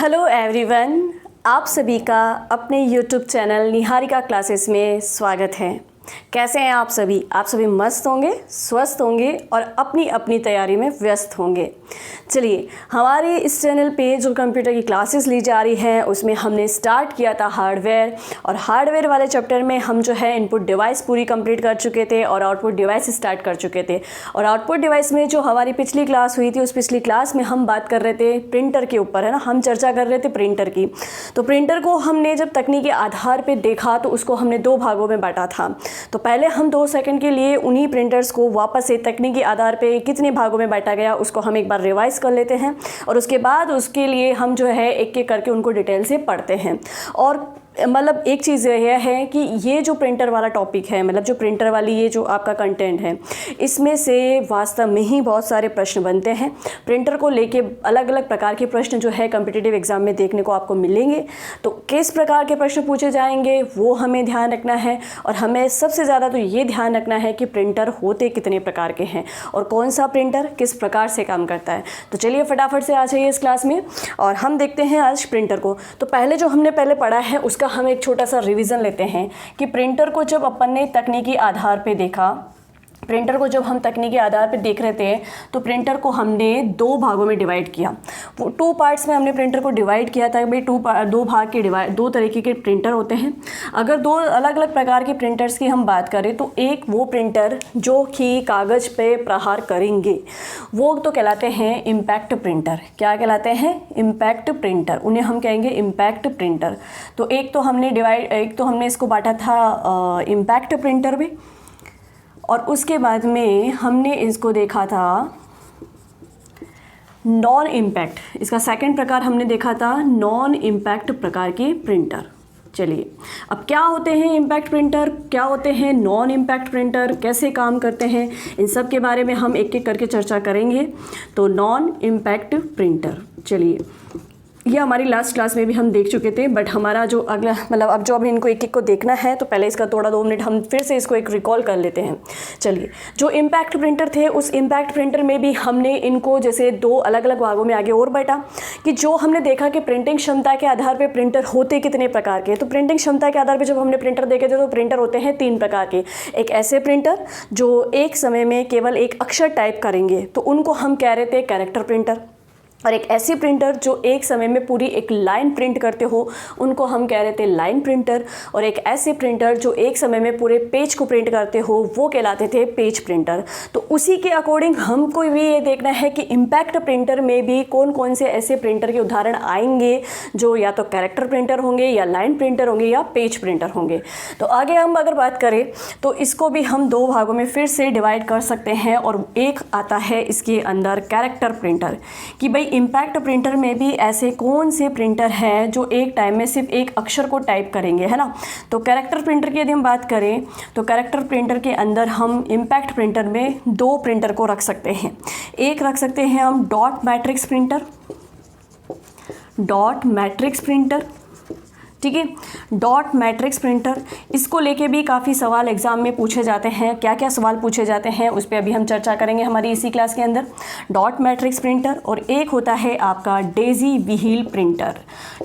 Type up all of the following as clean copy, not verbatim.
Hello everyone, आप सभी का अपने यूट्यूब चैनल निहारिका क्लासेस में स्वागत है। कैसे हैं आप सभी? आप सभी मस्त होंगे, स्वस्थ होंगे और अपनी अपनी तैयारी में व्यस्त होंगे। चलिए, हमारे इस चैनल पे जो कंप्यूटर की क्लासेस ली जा रही हैं उसमें हमने स्टार्ट किया था हार्डवेयर, और हार्डवेयर वाले चैप्टर में हम जो है इनपुट डिवाइस पूरी कंप्लीट कर चुके थे और आउटपुट डिवाइस स्टार्ट कर चुके थे। और आउटपुट डिवाइस में जो हमारी पिछली क्लास हुई थी, उस पिछली क्लास में हम बात कर रहे थे प्रिंटर के ऊपर, है ना। हम चर्चा कर रहे थे प्रिंटर की। तो प्रिंटर को हमने जब तकनीकी आधार पर देखा तो उसको हमने दो भागों में बांटा था। तो पहले हम 2 सेकंड के लिए उन्हीं प्रिंटर्स को वापस से तकनीकी आधार पे कितने भागों में बांटा गया उसको हम एक बार रिवाइज कर लेते हैं, और उसके बाद उसके लिए हम जो है एक एक करके उनको डिटेल से पढ़ते हैं। और मतलब एक चीज़ यह है कि ये जो प्रिंटर वाला टॉपिक है, मतलब जो प्रिंटर वाली ये जो आपका कंटेंट है, इसमें से वास्तव में ही बहुत सारे प्रश्न बनते हैं। प्रिंटर को लेके अलग अलग प्रकार के प्रश्न जो है कॉम्पिटिटिव एग्जाम में देखने को आपको मिलेंगे। तो किस प्रकार के प्रश्न पूछे जाएंगे वो हमें ध्यान रखना है, और हमें सबसे ज़्यादा तो ये ध्यान रखना है कि प्रिंटर होते कितने प्रकार के हैं और कौन सा प्रिंटर किस प्रकार से काम करता है। तो चलिए फटाफट से आ जाइए इस क्लास में और हम देखते हैं आज प्रिंटर को। तो पहले जो हमने पढ़ा है उसका हम एक छोटा सा रिवीजन लेते हैं कि प्रिंटर को जब अपन ने तकनीकी आधार पे देखा, प्रिंटर को जब हम तकनीकी आधार पे देख रहे थे तो प्रिंटर को हमने 2 भागों में डिवाइड किया। वो 2 पार्ट्स में हमने प्रिंटर को डिवाइड किया था। भाई 2 भाग के 2 तरीके के प्रिंटर होते हैं। अगर 2 अलग अलग प्रकार के प्रिंटर्स की हम बात करें तो एक वो प्रिंटर जो कि कागज़ पे प्रहार करेंगे वो तो कहलाते हैं इम्पैक्ट प्रिंटर। क्या कहलाते हैं? Impact printer. उन्हें हम कहेंगे इम्पैक्ट प्रिंटर। तो एक तो हमने इसको बांटा था इम्पैक्ट प्रिंटर में, और उसके बाद में हमने इसको देखा था नॉन इम्पैक्ट। इसका सेकंड प्रकार हमने देखा था नॉन इम्पैक्ट प्रकार के प्रिंटर। चलिए, अब क्या होते हैं इम्पैक्ट प्रिंटर, क्या होते हैं नॉन इम्पैक्ट प्रिंटर, कैसे काम करते हैं, इन सब के बारे में हम एक एक करके चर्चा करेंगे। तो नॉन इम्पैक्ट प्रिंटर, चलिए, ये हमारी लास्ट क्लास में भी हम देख चुके थे, बट हमारा जो अगला अब जो अभी इनको एक एक को देखना है तो पहले इसका थोड़ा 2 मिनट हम फिर से इसको एक रिकॉल कर लेते हैं। चलिए, जो इम्पैक्ट प्रिंटर थे उस इम्पैक्ट प्रिंटर में भी हमने इनको जैसे 2 अलग अलग भागों में आगे और बांटा कि जो हमने देखा कि प्रिंटिंग क्षमता के आधार पर प्रिंटर होते कितने प्रकार के। तो प्रिंटिंग क्षमता के आधार पर जब हमने प्रिंटर देखे थे तो प्रिंटर होते हैं 3 प्रकार के। एक ऐसे प्रिंटर जो एक समय में केवल एक अक्षर टाइप करेंगे तो उनको हम कह रहे थे कैरेक्टर प्रिंटर, और एक ऐसी प्रिंटर जो एक समय में पूरी एक लाइन प्रिंट करते हो उनको हम कह रहे थे लाइन प्रिंटर, और एक ऐसे प्रिंटर जो एक समय में पूरे पेज को प्रिंट करते हो वो कहलाते थे पेज प्रिंटर। तो उसी के अकॉर्डिंग हमको भी ये देखना है कि इम्पैक्ट प्रिंटर में भी कौन कौन से ऐसे प्रिंटर के उदाहरण आएंगे जो या तो कैरेक्टर प्रिंटर होंगे या लाइन प्रिंटर होंगे या पेज प्रिंटर होंगे। तो आगे हम अगर बात करें तो इसको भी हम 2 भागों में फिर से डिवाइड कर सकते हैं, और एक आता है इसके अंदर कैरेक्टर प्रिंटर कि भाई इम्पैक्ट प्रिंटर में भी ऐसे कौन से प्रिंटर हैं जो एक टाइम में सिर्फ एक अक्षर को टाइप करेंगे, है ना। तो कैरेक्टर प्रिंटर की यदि हम बात करें तो कैरेक्टर प्रिंटर के अंदर हम इम्पैक्ट प्रिंटर में 2 प्रिंटर को रख सकते हैं। एक रख सकते हैं हम डॉट मैट्रिक्स प्रिंटर, ठीक है। डॉट मैट्रिक्स प्रिंटर, इसको लेके भी काफ़ी सवाल एग्जाम में पूछे जाते हैं। क्या क्या सवाल पूछे जाते हैं उस पर अभी हम चर्चा करेंगे हमारी इसी क्लास के अंदर। डॉट मैट्रिक्स प्रिंटर, और एक होता है आपका डेजी व्हील प्रिंटर।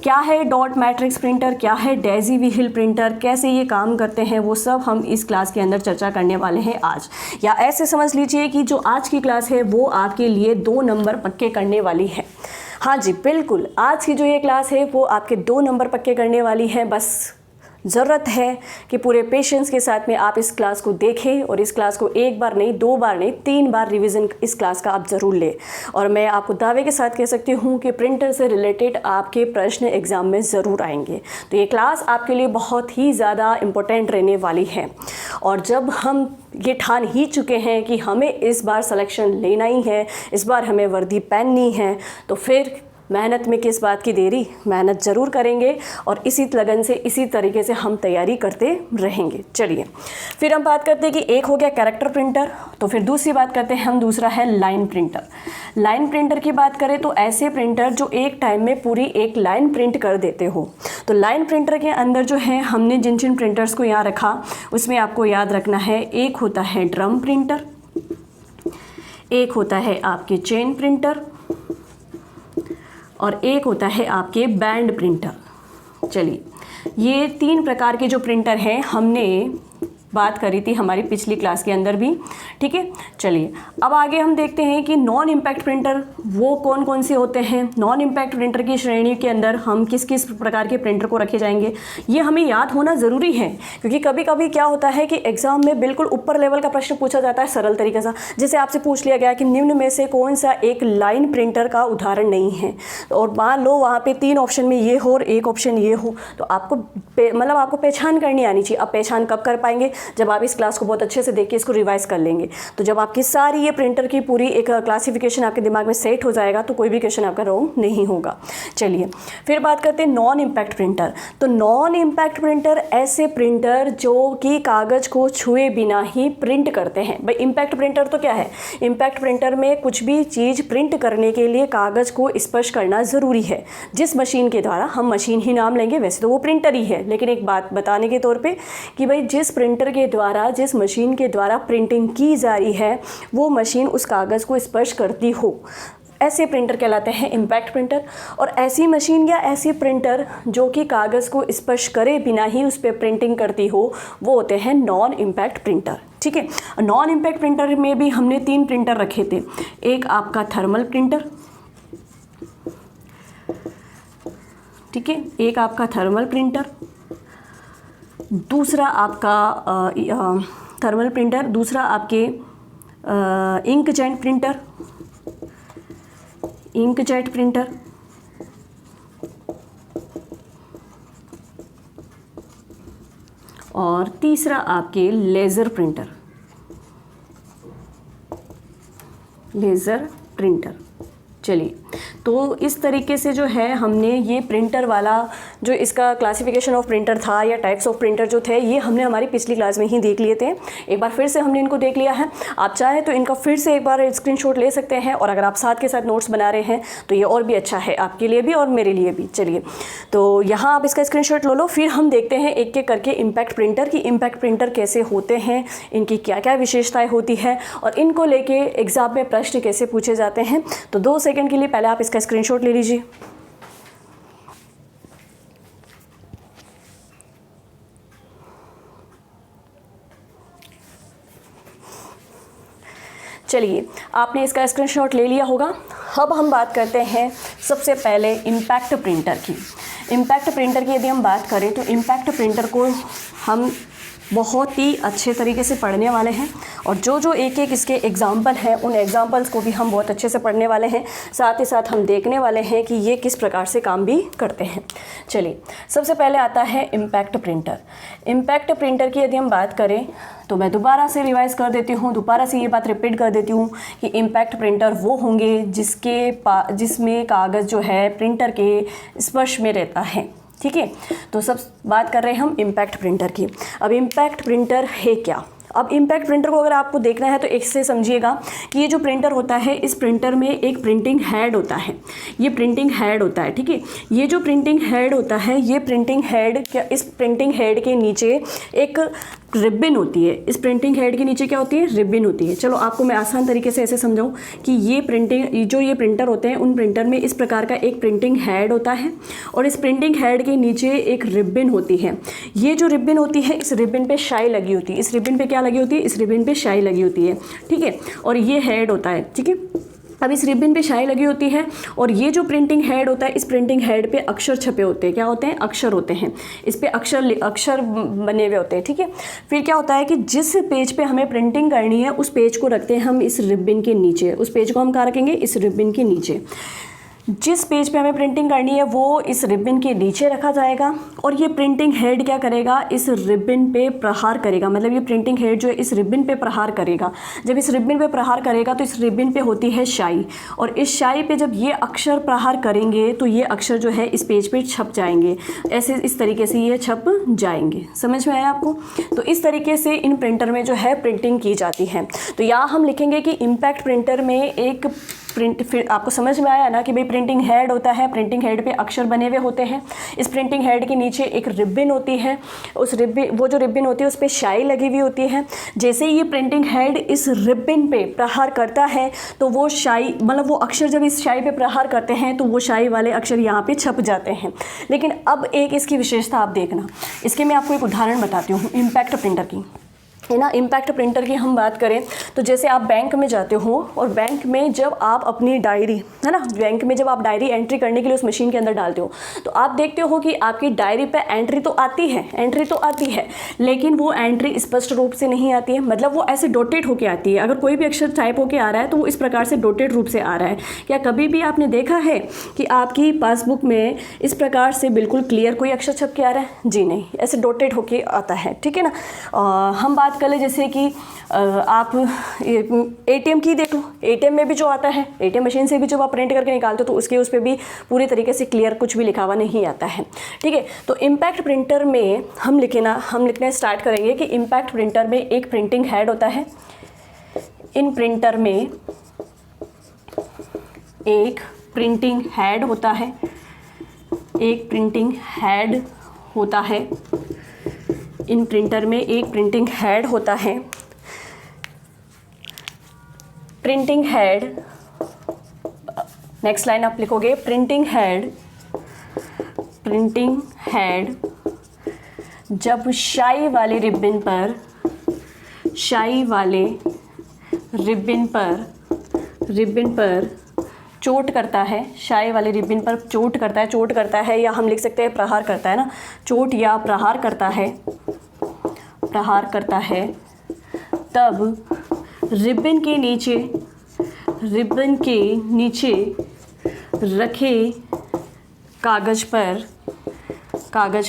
क्या है डॉट मैट्रिक्स प्रिंटर, क्या है डेजी व्हील प्रिंटर, कैसे ये काम करते हैं, वो सब हम इस क्लास के अंदर चर्चा करने वाले हैं आज। या ऐसे समझ लीजिए कि जो आज की क्लास है वो आपके लिए 2 नंबर पक्के करने वाली है। हाँ जी बिल्कुल, आज की जो ये क्लास है वो आपके 2 नंबर पक्के करने वाली है। बस ज़रूरत है कि पूरे पेशेंस के साथ में आप इस क्लास को देखें, और इस क्लास को 1 बार नहीं 2 बार नहीं 3 बार रिवीजन इस क्लास का आप ज़रूर लें। और मैं आपको दावे के साथ कह सकती हूँ कि प्रिंटर से रिलेटेड आपके प्रश्न एग्ज़ाम में ज़रूर आएंगे। तो ये क्लास आपके लिए बहुत ही ज़्यादा इम्पोर्टेंट रहने वाली है। और जब हम ये ठान ही चुके हैं कि हमें इस बार सिलेक्शन लेना ही है, इस बार हमें वर्दी पहननी है, तो फिर मेहनत में किस बात की देरी, मेहनत ज़रूर करेंगे और इसी लगन से इसी तरीके से हम तैयारी करते रहेंगे। चलिए, फिर हम बात करते हैं कि एक हो गया कैरेक्टर प्रिंटर, तो फिर दूसरी बात करते हैं हम, दूसरा है लाइन प्रिंटर। लाइन प्रिंटर की बात करें तो ऐसे प्रिंटर जो एक टाइम में पूरी एक लाइन प्रिंट कर देते हो। तो लाइन प्रिंटर के अंदर जो है हमने जिन जिन प्रिंटर्स को यहाँ रखा उसमें आपको याद रखना है, एक होता है ड्रम प्रिंटर, एक होता है आपके चेन प्रिंटर, और एक होता है आपके बैंड प्रिंटर। चलिए, ये 3 प्रकार के जो प्रिंटर हैं हमने बात करी थी हमारी पिछली क्लास के अंदर भी, ठीक है। चलिए अब आगे हम देखते हैं कि नॉन इम्पैक्ट प्रिंटर वो कौन कौन से होते हैं। नॉन इम्पैक्ट प्रिंटर की श्रेणी के अंदर हम किस किस प्रकार के प्रिंटर को रखे जाएंगे, ये हमें याद होना ज़रूरी है, क्योंकि कभी कभी क्या होता है कि एग्ज़ाम में बिल्कुल ऊपर लेवल का प्रश्न पूछा जाता है सरल तरीके से, जैसे आपसे पूछ लिया गया कि निम्न में से कौन सा एक लाइन प्रिंटर का उदाहरण नहीं है, और मान लो वहाँ पर 3 ऑप्शन में ये हो और एक ऑप्शन ये हो, तो आपको मतलब आपको पहचान करनी आनी चाहिए। अब पहचान कब कर पाएंगे, जब आप इस क्लास को बहुत अच्छे से देख के इसको रिवाइज कर लेंगे। तो जब आपकी सारी ये प्रिंटर की पूरी एक क्लासिफिकेशन आपके दिमाग में सेट हो जाएगा तो कोई भी क्वेश्चन आपका रॉन्ग नहीं होगा। चलिए फिर बात करते हैं नॉन इम्पैक्ट प्रिंटर। तो नॉन इम्पैक्ट प्रिंटर ऐसे प्रिंटर जो कि कागज़ को छुए बिना ही प्रिंट करते हैं। भाई इम्पैक्ट प्रिंटर तो क्या है, इम्पैक्ट प्रिंटर में कुछ भी चीज़ प्रिंट करने के लिए कागज़ को स्पर्श करना ज़रूरी है। जिस मशीन के द्वारा, हम मशीन ही नाम लेंगे, वैसे तो वो प्रिंटर ही है, लेकिन एक बात बताने के तौर पे कि भाई जिस प्रिंटर के द्वारा, जिस मशीन के द्वारा प्रिंटिंग की जा रही है वो मशीन उस कागज़ को स्पर्श करती हो, ऐसे प्रिंटर कहलाते हैं इम्पैक्ट प्रिंटर। और ऐसी मशीन या ऐसी प्रिंटर जो कि कागज़ को स्पर्श करे बिना ही उस पर प्रिंटिंग करती हो वो होते हैं नॉन इम्पैक्ट प्रिंटर, ठीक है। नॉन इम्पैक्ट प्रिंटर में भी हमने 3 प्रिंटर रखे थे। एक आपका थर्मल प्रिंटर, ठीक है, एक आपका थर्मल प्रिंटर, दूसरा आपका थर्मल प्रिंटर, दूसरा आपके इंकजेट प्रिंटर, इंकजेट प्रिंटर, और तीसरा आपके लेज़र प्रिंटर, लेज़र प्रिंटर। चलिए, तो इस तरीके से जो है हमने ये प्रिंटर वाला जो इसका क्लासिफिकेशन ऑफ प्रिंटर था या टाइप्स ऑफ प्रिंटर जो थे ये हमने हमारी पिछली क्लास में ही देख लिए थे। एक बार फिर से हमने इनको देख लिया है। आप चाहें तो इनका फिर से एक बार स्क्रीनशॉट ले सकते हैं, और अगर आप साथ के साथ नोट्स बना रहे हैं तो ये और भी अच्छा है आपके लिए भी और मेरे लिए भी। चलिए, तो यहाँ आप इसका स्क्रीनशॉट लो, फिर हम देखते हैं एक एक करके इम्पैक्ट प्रिंटर की इम्पैक्ट प्रिंटर कैसे होते हैं, इनकी क्या क्या विशेषताएँ होती है और इनको लेके एग्ज़ाम में प्रश्न कैसे पूछे जाते हैं। तो 2 सेकंड के लिए पहले आप इसका स्क्रीनशॉट ले लीजिए। चलिए, आपने इसका स्क्रीनशॉट ले लिया होगा। अब हम बात करते हैं सबसे पहले इम्पैक्ट प्रिंटर की। इम्पैक्ट प्रिंटर की यदि हम बात करें तो इम्पैक्ट प्रिंटर को हम बहुत ही अच्छे तरीके से पढ़ने वाले हैं, और जो जो एक एक इसके एग्ज़ाम्पल हैं उन एग्ज़ाम्पल्स को भी हम बहुत अच्छे से पढ़ने वाले हैं। साथ ही साथ हम देखने वाले हैं कि ये किस प्रकार से काम भी करते हैं। चलिए, सबसे पहले आता है इम्पैक्ट प्रिंटर। इम्पैक्ट प्रिंटर की यदि हम बात करें तो मैं दोबारा से रिवाइज़ कर देती हूँ, दोबारा से ये बात रिपीट कर देती हूँ कि इम्पैक्ट प्रिंटर वो होंगे जिसमें कागज़ जो है प्रिंटर के स्पर्श में रहता है, ठीक है। तो सब बात कर रहे हैं हम इम्पैक्ट प्रिंटर की। अब इम्पैक्ट प्रिंटर है क्या? अब इम्पैक्ट प्रिंटर को अगर आपको देखना है तो एक से समझिएगा कि ये जो प्रिंटर होता है इस प्रिंटर में एक प्रिंटिंग हेड होता है। ये प्रिंटिंग हेड होता है, ठीक है। ये जो प्रिंटिंग हेड होता है, ये प्रिंटिंग हेड क्या, इस प्रिंटिंग हेड के नीचे एक रिबन होती है। इस प्रिंटिंग हेड के नीचे क्या होती है? रिबन होती है। चलो आपको मैं आसान तरीके से ऐसे समझाऊं कि ये प्रिंटर होते हैं, उन प्रिंटर में इस प्रकार का एक प्रिंटिंग हेड होता है और इस प्रिंटिंग हेड के नीचे एक रिबन होती है। ये जो रिबन होती है, इस रिबन पे शाई लगी होती है। इस रिबन पे क्या लगी होती है? इस रिबन पे शाई लगी होती है, ठीक है। और ये हेड होता है, ठीक है। अब इस रिबन पे शाई लगी होती है और ये जो प्रिंटिंग हेड होता है, इस प्रिंटिंग हेड पे अक्षर छपे होते हैं। क्या होते हैं? अक्षर होते हैं। इस पे अक्षर बने हुए होते हैं, ठीक है। फिर क्या होता है कि जिस पेज पे हमें प्रिंटिंग करनी है उस पेज को रखते हैं हम इस रिबन के नीचे। उस पेज को हम कहाँ रखेंगे? इस रिबन के नीचे। जिस पेज पे हमें प्रिंटिंग करनी है वो इस रिबन के नीचे रखा जाएगा और ये प्रिंटिंग हेड क्या करेगा? इस रिबन पे प्रहार करेगा। मतलब ये प्रिंटिंग हेड जो है इस रिबन पे प्रहार करेगा। जब इस रिबन पे प्रहार करेगा तो इस रिबन पे होती है शाई और इस शाई पे जब ये अक्षर प्रहार करेंगे तो ये अक्षर जो है इस पेज पे छप जाएंगे। ऐसे इस तरीके से ये छप जाएंगे। समझ में आया आपको? तो इस तरीके से इन प्रिंटर में जो है प्रिंटिंग की जाती है। तो यहाँ हम लिखेंगे कि इम्पैक्ट प्रिंटर में एक प्रिंट, फिर आपको समझ में आया ना कि भाई प्रिंटिंग हेड होता है, प्रिंटिंग हेड पे अक्षर बने हुए होते हैं। इस प्रिंटिंग हेड के नीचे एक रिबन होती है, उस रिबन, वो जो रिबन होती है उस पर स्याही लगी हुई होती है। जैसे ही ये प्रिंटिंग हेड इस रिबन पे प्रहार करता है तो वो स्याही, मतलब वो अक्षर जब इस स्याही पे प्रहार करते हैं तो वो स्याही वाले अक्षर यहाँ पे छप जाते हैं। लेकिन अब एक इसकी विशेषता आप देखना, इसके मैं आपको एक उदाहरण बताती हूँ इम्पैक्ट प्रिंटर की, है ना। इम्पैक्ट प्रिंटर की हम बात करें तो जैसे आप बैंक में जाते हो और बैंक में जब आप अपनी डायरी, है ना, बैंक में जब आप डायरी एंट्री करने के लिए उस मशीन के अंदर डालते हो तो आप देखते हो कि आपकी डायरी पे एंट्री तो आती है, लेकिन वो एंट्री स्पष्ट रूप से नहीं आती है, मतलब वो ऐसे डॉटेड होके आती है। अगर कोई भी अक्षर टाइप होके आ रहा है तो वो इस प्रकार से डॉटेड रूप से आ रहा है। क्या कभी भी आपने देखा है कि आपकी पासबुक में इस प्रकार से बिल्कुल क्लियर कोई अक्षर छप के आ रहा है? जी नहीं, ऐसे डॉटेड होके आता है, ठीक है ना। हम बात कर ले जैसे कि आप एटीएम की देख लो, एटीएम में भी जो आता है, एटीएम मशीन से भी जब आप प्रिंट करके निकालते हो तो उसके उस पर भी पूरी तरीके से क्लियर कुछ भी लिखा हुआ नहीं आता है, ठीक है। तो इम्पैक्ट प्रिंटर में हम लिखना स्टार्ट करेंगे कि इम्पैक्ट प्रिंटर में एक प्रिंटिंग हेड होता है। इन प्रिंटर में एक प्रिंटिंग हेड होता है, एक प्रिंटिंग हेड होता है। इन प्रिंटर में एक प्रिंटिंग हेड होता है। प्रिंटिंग हेड, नेक्स्ट लाइन आप लिखोगे प्रिंटिंग हेड जब स्याही वाले रिबन पर चोट करता है, स्याही वाले रिबन पर चोट करता है, या हम लिख सकते हैं प्रहार करता है ना, चोट या प्रहार करता है, तब रिबन के नीचे रखे कागज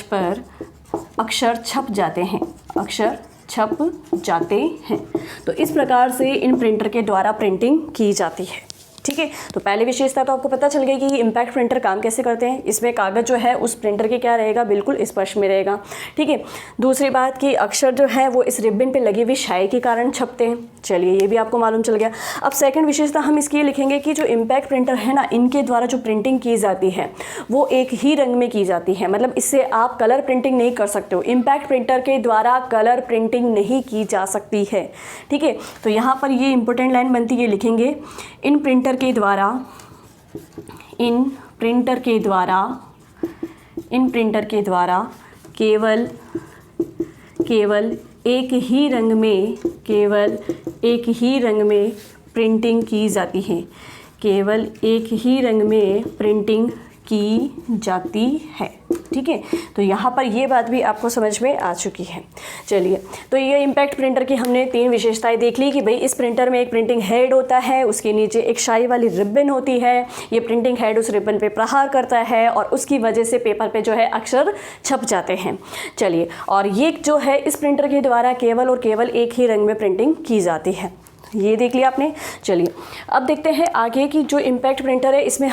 पर अक्षर छप जाते हैं। तो इस प्रकार से इन प्रिंटर के द्वारा प्रिंटिंग की जाती है, ठीक है। तो पहले विशेषता तो आपको पता चल गई कि इम्पैक्ट प्रिंटर काम कैसे करते हैं। इसमें कागज़ जो है उस प्रिंटर के क्या रहेगा, बिल्कुल स्पर्श में रहेगा, ठीक है। दूसरी बात कि अक्षर जो है वो इस रिबन पे लगी हुई स्याही के कारण छपते हैं। चलिए, ये भी आपको मालूम चल गया। अब सेकंड विशेषता हम इसकी लिखेंगे कि जो इम्पैक्ट प्रिंटर है ना, इनके द्वारा जो प्रिंटिंग की जाती है वो एक ही रंग में की जाती है, मतलब इससे आप कलर प्रिंटिंग नहीं कर सकते हो। इम्पैक्ट प्रिंटर के द्वारा कलर प्रिंटिंग नहीं की जा सकती है, ठीक है। तो यहाँ पर ये इंपॉर्टेंट लाइन बनती है, लिखेंगे इन प्रिंटर के द्वारा केवल एक ही रंग में प्रिंटिंग की जाती है, केवल एक ही रंग में प्रिंटिंग की जाती है, ठीक है। तो यहाँ पर ये बात भी आपको समझ में आ चुकी है। चलिए, तो ये इम्पैक्ट प्रिंटर की हमने 3 विशेषताएं देख ली कि भाई इस प्रिंटर में एक प्रिंटिंग हेड होता है, उसके नीचे एक स्याही वाली रिबन होती है, ये प्रिंटिंग हेड उस रिबन पे प्रहार करता है और उसकी वजह से पेपर पे जो है अक्षर छप जाते हैं। चलिए, और ये जो है इस प्रिंटर के द्वारा केवल और केवल एक ही रंग में प्रिंटिंग की जाती है, ये देख लिया आपने। चलिए, अब देखते हैं आगे की जो इम्पैक्ट प्रिंटर है, इसमें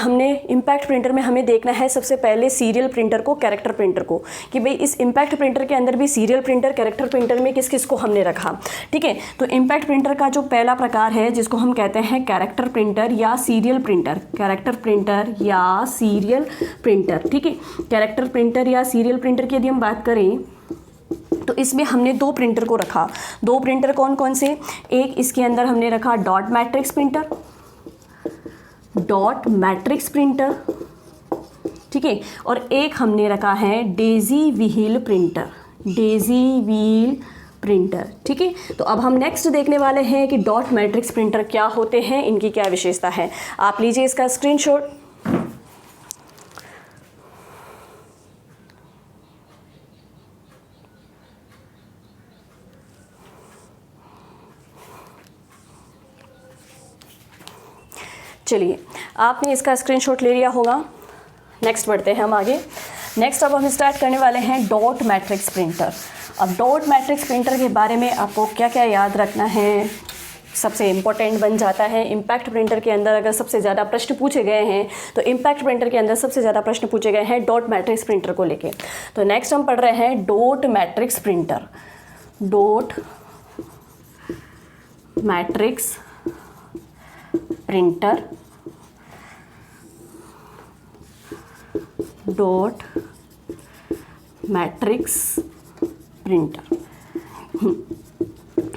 इम्पैक्ट प्रिंटर में हमें देखना है सबसे पहले सीरियल प्रिंटर को, कैरेक्टर प्रिंटर को, कि भाई इस इम्पैक्ट प्रिंटर के अंदर भी सीरियल प्रिंटर, कैरेक्टर प्रिंटर में किस किस को हमने रखा, ठीक है। तो इम्पैक्ट प्रिंटर का जो पहला प्रकार है जिसको हम कहते हैं कैरेक्टर प्रिंटर या सीरियल प्रिंटर, ठीक है। कैरेक्टर प्रिंटर या सीरियल प्रिंटर की यदि हम बात करें तो इसमें हमने 2 प्रिंटर को रखा। 2 प्रिंटर कौन कौन से? एक इसके अंदर हमने रखा डॉट मैट्रिक्स प्रिंटर, ठीक है, और एक हमने रखा है डेजी व्हील प्रिंटर, ठीक है। तो अब हम नेक्स्ट देखने वाले हैं कि डॉट मैट्रिक्स प्रिंटर क्या होते हैं, इनकी क्या विशेषता है। आप लीजिए इसका स्क्रीनशॉट। चलिए, आपने इसका स्क्रीनशॉट ले लिया होगा। नेक्स्ट बढ़ते हैं हम आगे। नेक्स्ट अब हम स्टार्ट करने वाले हैं डॉट मैट्रिक्स प्रिंटर। अब डॉट मैट्रिक्स प्रिंटर के बारे में आपको क्या क्या याद रखना है, सबसे इम्पोर्टेंट बन जाता है। इम्पैक्ट प्रिंटर के अंदर अगर सबसे ज़्यादा प्रश्न पूछे गए हैं तो इम्पैक्ट प्रिंटर के अंदर सबसे ज़्यादा प्रश्न पूछे गए हैं डॉट मैट्रिक्स प्रिंटर को लेके। तो नेक्स्ट हम पढ़ रहे हैं dot matrix printer. Dot matrix printer dot matrix printer.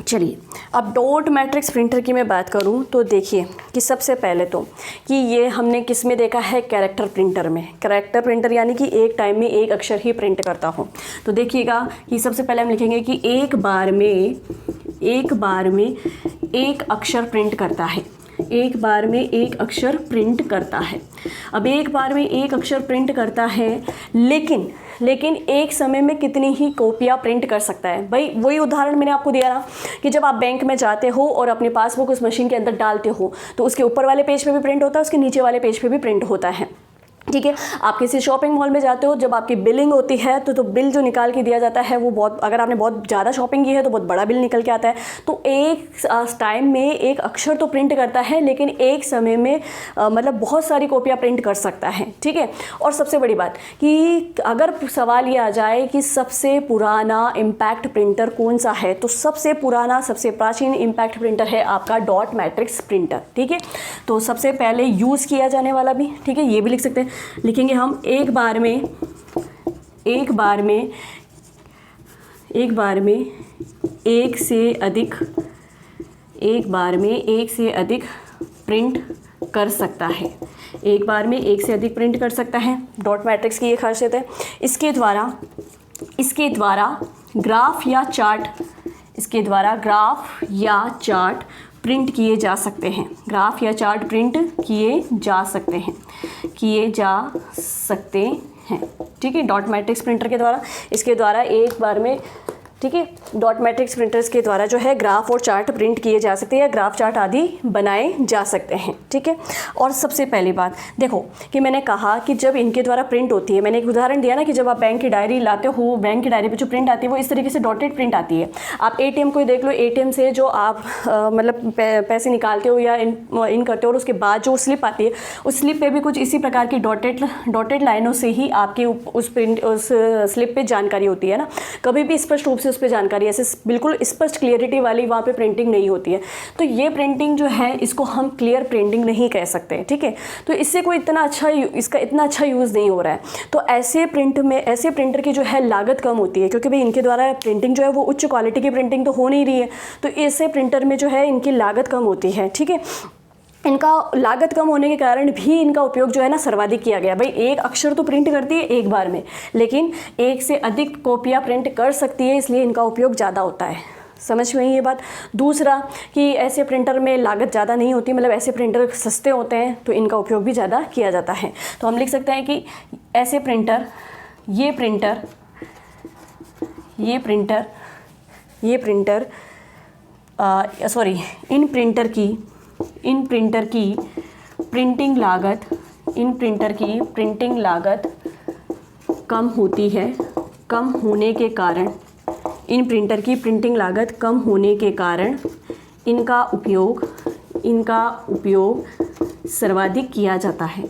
चलिए, अब डॉट मैट्रिक्स प्रिंटर की मैं बात करूं तो देखिए कि सबसे पहले तो कि ये हमने किस में देखा है, कैरेक्टर प्रिंटर में। कैरेक्टर प्रिंटर यानी कि एक टाइम में एक अक्षर ही प्रिंट करता हो। तो देखिएगा कि सबसे पहले हम लिखेंगे कि एक बार में एक अक्षर प्रिंट करता है। एक बार में एक अक्षर प्रिंट करता है। अब एक बार में एक अक्षर प्रिंट करता है, लेकिन एक समय में कितनी ही कॉपियाँ प्रिंट कर सकता है। भाई वही उदाहरण मैंने आपको दिया ना कि जब आप बैंक में जाते हो और अपने पासबुक उस मशीन के अंदर डालते हो तो उसके ऊपर वाले पेज पे भी प्रिंट होता है, उसके नीचे वाले पेज पे भी प्रिंट होता है। ठीक है, आप किसी शॉपिंग मॉल में जाते हो, जब आपकी बिलिंग होती है तो बिल जो निकाल के दिया जाता है वो बहुत, अगर आपने बहुत ज़्यादा शॉपिंग की है तो बहुत बड़ा बिल निकल के आता है। तो एक टाइम में एक अक्षर तो प्रिंट करता है, लेकिन एक समय में मतलब बहुत सारी कॉपियाँ प्रिंट कर सकता है। ठीक है, और सबसे बड़ी बात कि अगर सवाल ये आ जाए कि सबसे पुराना इम्पैक्ट प्रिंटर कौन सा है, तो सबसे पुराना, सबसे प्राचीन इम्पैक्ट प्रिंटर है आपका डॉट मैट्रिक्स प्रिंटर। ठीक है, तो सबसे पहले यूज़ किया जाने वाला भी, ठीक है, ये भी लिख सकते हैं, लिखेंगे हम एक बार में एक से अधिक प्रिंट कर सकता है। एक बार में एक से अधिक प्रिंट कर सकता है, डॉट मैट्रिक्स की ये खासियत है। इसके द्वारा ग्राफ या चार्ट प्रिंट किए जा सकते हैं। ग्राफ या चार्ट प्रिंट किए जा सकते हैं। ठीक है, डॉट मैट्रिक्स प्रिंटर के द्वारा, इसके द्वारा एक बार में, ठीक है, डॉट मैट्रिक्स प्रिंटर्स के द्वारा जो है ग्राफ और चार्ट प्रिंट किए जा सकते हैं या ग्राफ चार्ट आदि बनाए जा सकते हैं। ठीक है, और सबसे पहली बात देखो कि मैंने कहा कि जब इनके द्वारा प्रिंट होती है, मैंने एक उदाहरण दिया ना कि जब आप बैंक की डायरी लाते हो, बैंक की डायरी पे जो प्रिंट आती है वो इस तरीके से डॉटेड प्रिंट आती है। आप एटीएम को देख लो, एटीएम से जो आप मतलब पैसे निकालते हो या इन करते हो और उसके बाद जो स्लिप आती है, उस स्लिप पे भी कुछ इसी प्रकार की डॉटेड लाइनों से ही आपके उस स्लिप पे जानकारी होती है ना। कभी भी स्पष्ट रूप से उस पर जानकारी ऐसे बिल्कुल स्पष्ट क्लियरिटी वाली वहाँ पे प्रिंटिंग नहीं होती है। तो ये प्रिंटिंग जो है इसको हम क्लियर प्रिंटिंग नहीं कह सकते। ठीक है, तो इससे कोई इसका इतना अच्छा यूज़ नहीं हो रहा है। तो ऐसे प्रिंटर की जो है लागत कम होती है, क्योंकि भाई इनके द्वारा प्रिंटिंग जो है वो उच्च क्वालिटी की प्रिंटिंग तो हो नहीं रही है, तो ऐसे प्रिंटर में जो है इनकी लागत कम होती है। ठीक है, इनका लागत कम होने के कारण भी इनका उपयोग जो है ना सर्वाधिक किया गया। भाई एक अक्षर तो प्रिंट करती है एक बार में, लेकिन एक से अधिक कॉपियाँ प्रिंट कर सकती है, इसलिए इनका उपयोग ज़्यादा होता है। समझ में ये बात। दूसरा कि ऐसे प्रिंटर में लागत ज़्यादा नहीं होती, मतलब ऐसे प्रिंटर सस्ते होते हैं तो इनका उपयोग भी ज़्यादा किया जाता है। तो हम लिख सकते हैं कि ऐसे प्रिंटर, इन प्रिंटर की प्रिंटिंग लागत कम होती है। कम होने के कारण इन प्रिंटर की प्रिंटिंग लागत कम होने के कारण इनका उपयोग सर्वाधिक किया जाता है।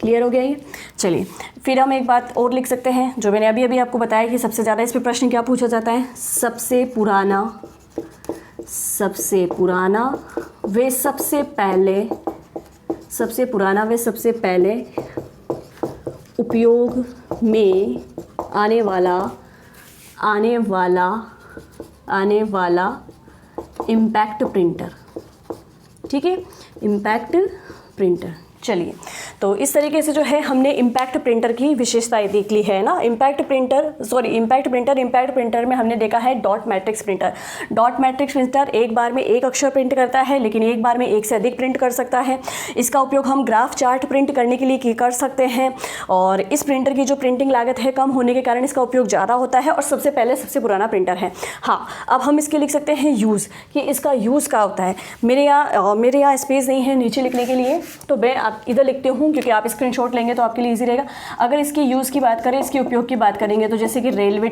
क्लियर हो गया ये? चलिए फिर हम एक बात और लिख सकते हैं जो मैंने अभी आपको बताया कि सबसे ज़्यादा इस पे प्रश्न क्या पूछा जाता है, सबसे पुराना व सबसे पहले उपयोग में आने वाला इम्पैक्ट प्रिंटर। ठीक है, इम्पैक्ट प्रिंटर। चलिए, तो इस तरीके से जो है हमने इम्पैक्ट प्रिंटर की विशेषताएं देख ली है ना। इम्पैक्ट प्रिंटर में हमने देखा है dot matrix printer. Dot matrix printer एक बार में एक अक्षर प्रिंट करता है, लेकिन एक बार में एक से अधिक प्रिंट कर सकता है। इसका उपयोग हम ग्राफ चार्ट प्रिंट करने के लिए कर सकते हैं, और इस प्रिंटर की जो प्रिंटिंग लागत है कम होने के कारण इसका उपयोग ज़्यादा होता है, और सबसे पुराना प्रिंटर है। हाँ, अब हम इसके लिख सकते हैं यूज़, कि इसका यूज़ क्या होता है। मेरे यहाँ स्पेस नहीं है नीचे लिखने के लिए, तो मैं आप इधर लिखते हूँ, क्योंकि आप स्क्रीनशॉट लेंगे तो आपके लिए इजी रहेगा। अगर इसकी यूज़ की बात करें, इसके उपयोग की बात करेंगे, तो जैसे कि रेलवे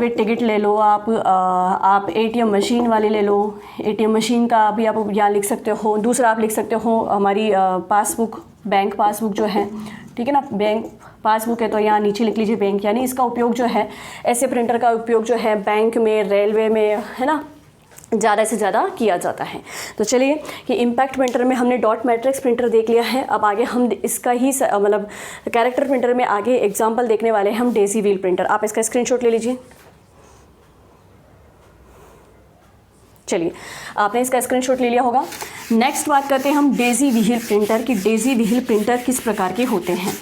टिकट ले लो आप एटीएम मशीन वाली ले लो। एटीएम मशीन का भी आप यहाँ लिख सकते हो। दूसरा आप लिख सकते हो हमारी बैंक पासबुक जो है, ठीक है ना, बैंक पासबुक है तो यहाँ नीचे लिख लीजिए बैंक। यानी इसका उपयोग जो है, ऐसे प्रिंटर का उपयोग जो है बैंक में, रेलवे में, है ना, ज़्यादा से ज़्यादा किया जाता है। तो चलिए कि इम्पैक्ट प्रिंटर में हमने डॉट मैट्रिक्स प्रिंटर देख लिया है। अब आगे हम इसका ही मतलब कैरेक्टर प्रिंटर में आगे एग्जांपल देखने वाले हैं हम डेजी व्हील प्रिंटर। आप इसका स्क्रीनशॉट ले लीजिए। चलिए आपने इसका स्क्रीनशॉट ले लिया होगा। नेक्स्ट बात करते हैं हम डेजी व्हील प्रिंटर की। डेजी व्हील प्रिंटर किस प्रकार के होते हैं।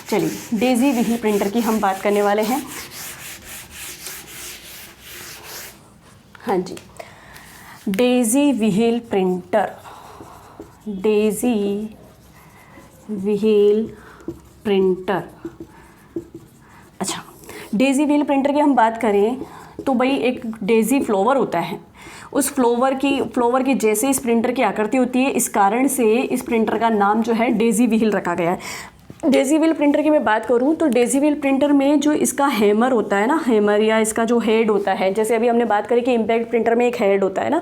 चलिए डेजी व्हील प्रिंटर की हम बात करने वाले हैं। हाँ जी, daisy wheel printer, daisy wheel printer. अच्छा, डेजी व्हील प्रिंटर की हम बात करें तो भाई एक डेजी फ्लावर होता है, उस फ्लावर की जैसे इस प्रिंटर की आकृति होती है, इस कारण से इस प्रिंटर का नाम जो है डेजी व्हील रखा गया है। डेजी व्हील प्रिंटर की मैं बात करूं तो डेजी व्हील प्रिंटर में जो इसका हैमर होता है ना, हैमर या इसका जो हेड होता है, जैसे अभी हमने बात करी कि इम्पैक्ट प्रिंटर में एक हेड होता है ना,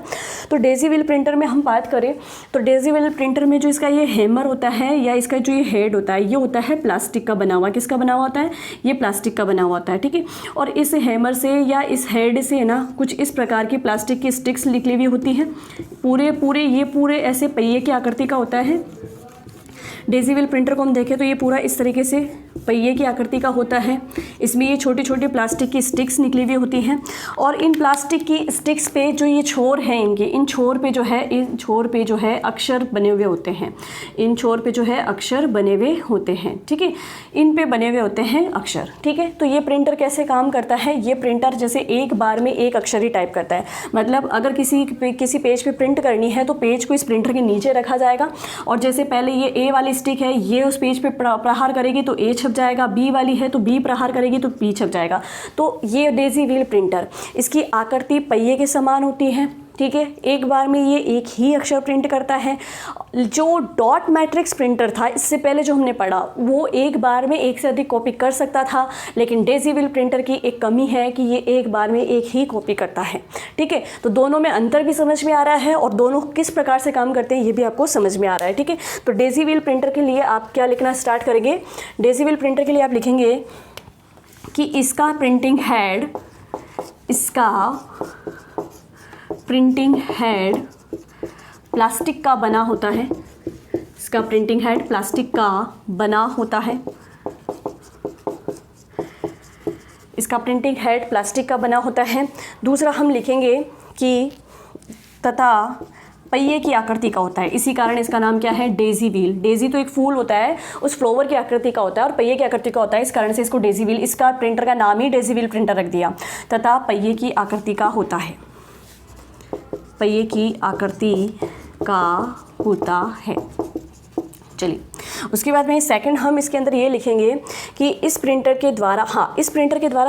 तो डेजी व्हील प्रिंटर में हम बात करें तो डेजी व्हील प्रिंटर में जो इसका ये हैमर होता है या इसका जो ये हेड होता है, ये होता है प्लास्टिक का बना हुआ। किसका बना हुआ होता है? ये प्लास्टिक का बना हुआ होता है, ठीक है। और इस हैमर से या इस हेड से ना कुछ इस प्रकार की प्लास्टिक की स्टिक्स निकली हुई होती हैं। पूरे ऐसे पहिए की आकृति का होता है। डेजी व्हील प्रिंटर को हम देखें तो ये पूरा इस तरीके से पहिए की आकृति का होता है। इसमें ये छोटी छोटी प्लास्टिक की स्टिक्स निकली हुई होती हैं और इन प्लास्टिक की स्टिक्स पे जो ये छोर हैं इनके, इन छोर पे जो है अक्षर बने हुए होते हैं। इन छोर पे जो है अक्षर बने हुए होते हैं, ठीक है। इन पे बने हुए होते हैं अक्षर, ठीक है। तो ये प्रिंटर कैसे काम करता है? ये प्रिंटर जैसे एक बार में एक अक्षर ही टाइप करता है। मतलब अगर किसी पेज पे प्रिंट करनी है तो पेज को इस प्रिंटर के नीचे रखा जाएगा और जैसे पहले ये ए वाली स्टिक है, ये उस पेज पे प्रहार करेगी तो ए छप जाएगा, बी वाली है तो बी प्रहार करेगी तो बी छप जाएगा। तो ये डेजी व्हील प्रिंटर, इसकी आकृति पहिए के समान होती है, ठीक है। एक बार में ये एक ही अक्षर प्रिंट करता है। जो डॉट मैट्रिक्स प्रिंटर था इससे पहले जो हमने पढ़ा, वो एक बार में एक से अधिक कॉपी कर सकता था, लेकिन डेजी व्हील प्रिंटर की एक कमी है कि ये एक बार में एक ही कॉपी करता है, ठीक है। तो दोनों में अंतर भी समझ में आ रहा है और दोनों किस प्रकार से काम करते हैं ये भी आपको समझ में आ रहा है, ठीक है। तो डेजी व्हील प्रिंटर के लिए आप क्या लिखना स्टार्ट करेंगे? डेजी व्हील प्रिंटर के लिए आप लिखेंगे कि इसका प्रिंटिंग हेड प्लास्टिक का बना होता है। इसका प्रिंटिंग हेड प्लास्टिक का बना होता है। इसका प्रिंटिंग हेड प्लास्टिक का बना होता है। दूसरा हम लिखेंगे कि तथा पहिए की आकृति का होता है। इसी कारण इसका नाम क्या है? Daisy wheel. डेजी तो एक फूल होता है, उस फ्लावर की आकृति का होता है और पहिए की आकृति का होता है, इस कारण से इसको डेजी व्हील, इसका प्रिंटर का नाम ही डेजी व्हील प्रिंटर रख दिया। तथा पहिए की आकृति का होता है, पहिए की आकृति का होता है। चलिए उसके बाद में सेकंड हम इसके अंदर ये लिखेंगे कि इस प्रिंटर के द्वारा